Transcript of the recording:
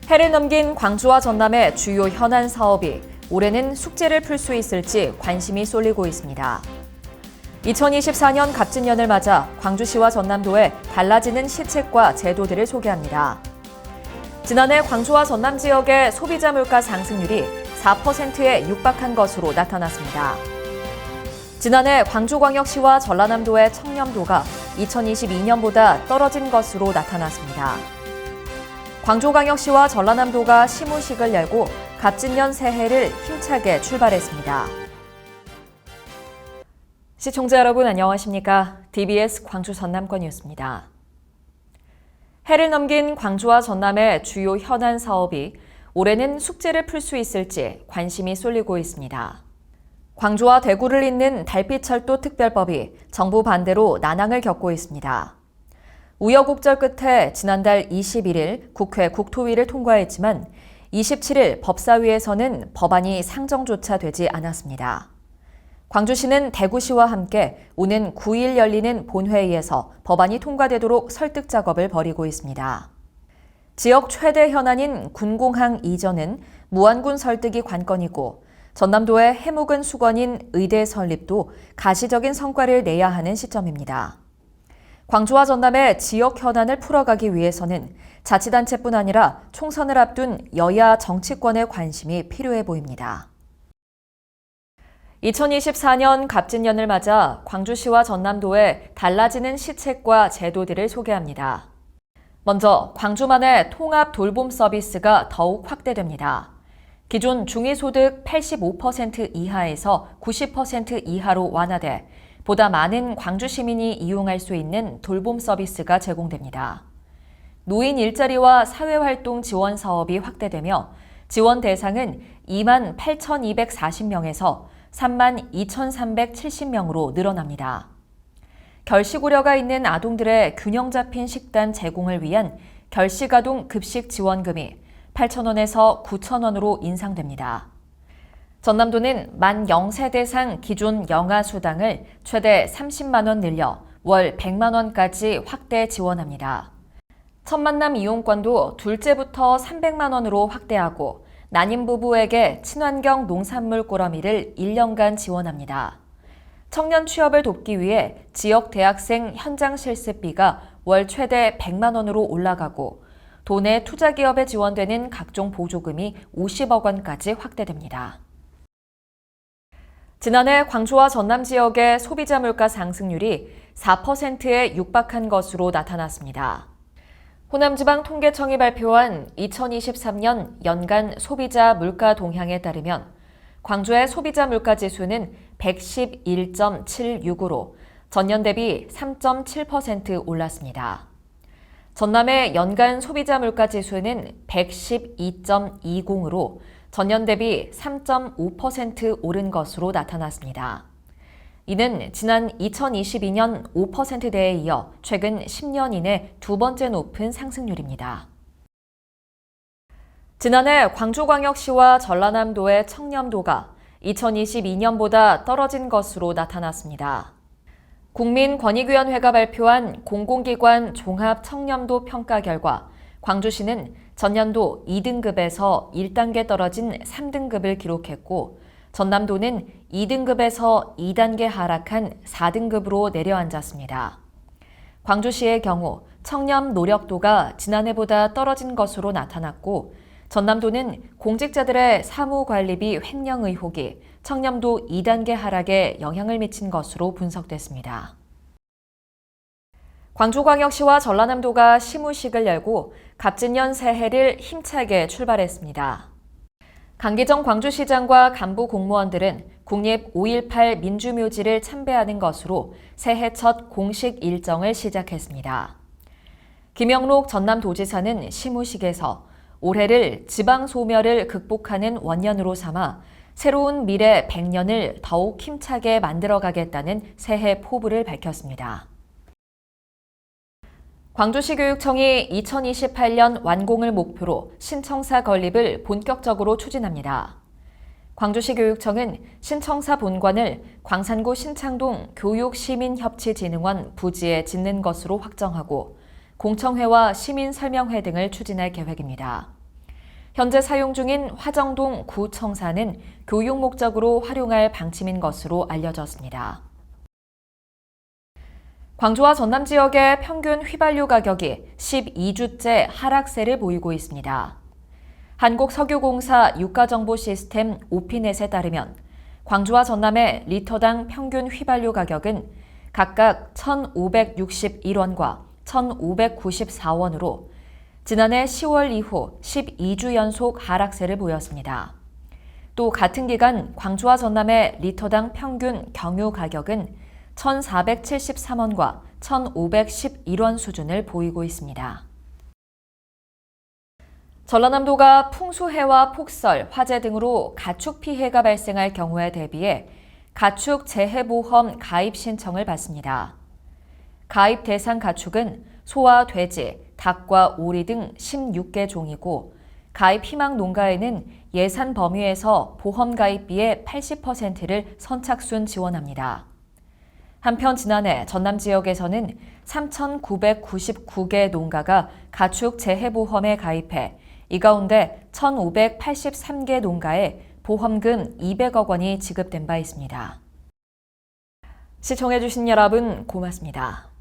해를 넘긴 광주와 전남의 주요 현안 사업이 올해는 숙제를 풀 수 있을지 관심이 쏠리고 있습니다. 2024년 갑진년을 맞아 광주시와 전남도의 달라지는 시책과 제도들을 소개합니다. 지난해 광주와 전남 지역의 소비자 물가 상승률이 4%에 육박한 것으로 나타났습니다. 지난해 광주광역시와 전라남도의 청렴도가 2022년보다 떨어진 것으로 나타났습니다. 광주광역시와 전라남도가 시무식을 열고 갑진년 새해를 힘차게 출발했습니다. 시청자 여러분 안녕하십니까? DBS 광주 전남권 뉴스입니다. 해를 넘긴 광주와 전남의 주요 현안 사업이 올해는 숙제를 풀 수 있을지 관심이 쏠리고 있습니다. 광주와 대구를 잇는 달빛철도 특별법이 정부 반대로 난항을 겪고 있습니다. 우여곡절 끝에 지난달 21일 국회 국토위를 통과했지만 27일 법사위에서는 법안이 상정조차 되지 않았습니다. 광주시는 대구시와 함께 오는 9일 열리는 본회의에서 법안이 통과되도록 설득 작업을 벌이고 있습니다. 지역 최대 현안인 군공항 이전은 무안군 설득이 관건이고 전남도의 해묵은 수건인 의대 설립도 가시적인 성과를 내야 하는 시점입니다. 광주와 전남의 지역 현안을 풀어가기 위해서는 자치단체뿐 아니라 총선을 앞둔 여야 정치권의 관심이 필요해 보입니다. 2024년 갑진년을 맞아 광주시와 전남도의 달라지는 시책과 제도들을 소개합니다. 먼저 광주만의 통합 돌봄 서비스가 더욱 확대됩니다. 기존 중위소득 85% 이하에서 90% 이하로 완화돼 보다 많은 광주 시민이 이용할 수 있는 돌봄 서비스가 제공됩니다. 노인 일자리와 사회활동 지원 사업이 확대되며 지원 대상은 28,240명에서 32,370명으로 늘어납니다. 결식우려가 있는 아동들의 균형 잡힌 식단 제공을 위한 결식아동 급식 지원금이 8,000원에서 9,000원으로 인상됩니다. 전남도는 만 0세대상 기존 영아수당을 최대 30만 원 늘려 월 100만 원까지 확대 지원합니다. 첫 만남 이용권도 둘째부터 300만 원으로 확대하고 난임 부부에게 친환경 농산물 꾸러미를 1년간 지원합니다. 청년 취업을 돕기 위해 지역 대학생 현장 실습비가 월 최대 100만 원으로 올라가고 도내 투자기업에 지원되는 각종 보조금이 50억 원까지 확대됩니다. 지난해 광주와 전남 지역의 소비자 물가 상승률이 4%에 육박한 것으로 나타났습니다. 호남지방통계청이 발표한 2023년 연간 소비자 물가 동향에 따르면 광주의 소비자 물가 지수는 111.76으로 전년 대비 3.7% 올랐습니다. 전남의 연간 소비자 물가 지수는 112.20으로 전년 대비 3.5% 오른 것으로 나타났습니다. 이는 지난 2022년 5%대에 이어 최근 10년 이내 두 번째 높은 상승률입니다. 지난해 광주광역시와 전라남도의 청렴도가 2022년보다 떨어진 것으로 나타났습니다. 국민권익위원회가 발표한 공공기관 종합청렴도 평가 결과 광주시는 전년도 2등급에서 1단계 떨어진 3등급을 기록했고 전남도는 2등급에서 2단계 하락한 4등급으로 내려앉았습니다. 광주시의 경우 청렴 노력도가 지난해보다 떨어진 것으로 나타났고 전남도는 공직자들의 사무관리비 횡령 의혹이 청렴도 2단계 하락에 영향을 미친 것으로 분석됐습니다. 광주광역시와 전라남도가 시무식을 열고 갑진년 새해를 힘차게 출발했습니다. 강기정 광주시장과 간부 공무원들은 국립 5.18 민주묘지를 참배하는 것으로 새해 첫 공식 일정을 시작했습니다. 김영록 전남도지사는 시무식에서 올해를 지방소멸을 극복하는 원년으로 삼아 새로운 미래 100년을 더욱 힘차게 만들어가겠다는 새해 포부를 밝혔습니다. 광주시 교육청이 2028년 완공을 목표로 신청사 건립을 본격적으로 추진합니다. 광주시 교육청은 신청사 본관을 광산구 신창동 교육시민협치진흥원 부지에 짓는 것으로 확정하고 공청회와 시민설명회 등을 추진할 계획입니다. 현재 사용 중인 화정동 구청사는 교육 목적으로 활용할 방침인 것으로 알려졌습니다. 광주와 전남 지역의 평균 휘발유 가격이 12주째 하락세를 보이고 있습니다. 한국석유공사 유가정보시스템 오피넷에 따르면 광주와 전남의 리터당 평균 휘발유 가격은 각각 1,561원과 1,594원으로 지난해 10월 이후 12주 연속 하락세를 보였습니다. 또 같은 기간 광주와 전남의 리터당 평균 경유 가격은 1,473원과 1,511원 수준을 보이고 있습니다. 전라남도가 풍수해와 폭설, 화재 등으로 가축 피해가 발생할 경우에 대비해 가축 재해보험 가입 신청을 받습니다. 가입 대상 가축은 소와 돼지, 닭과 오리 등 16개 종이고 가입 희망 농가에는 예산 범위에서 보험 가입비의 80%를 선착순 지원합니다. 한편 지난해 전남 지역에서는 3,999개 농가가 가축 재해보험에 가입해 이 가운데 1,583개 농가에 보험금 200억 원이 지급된 바 있습니다. 시청해주신 여러분 고맙습니다.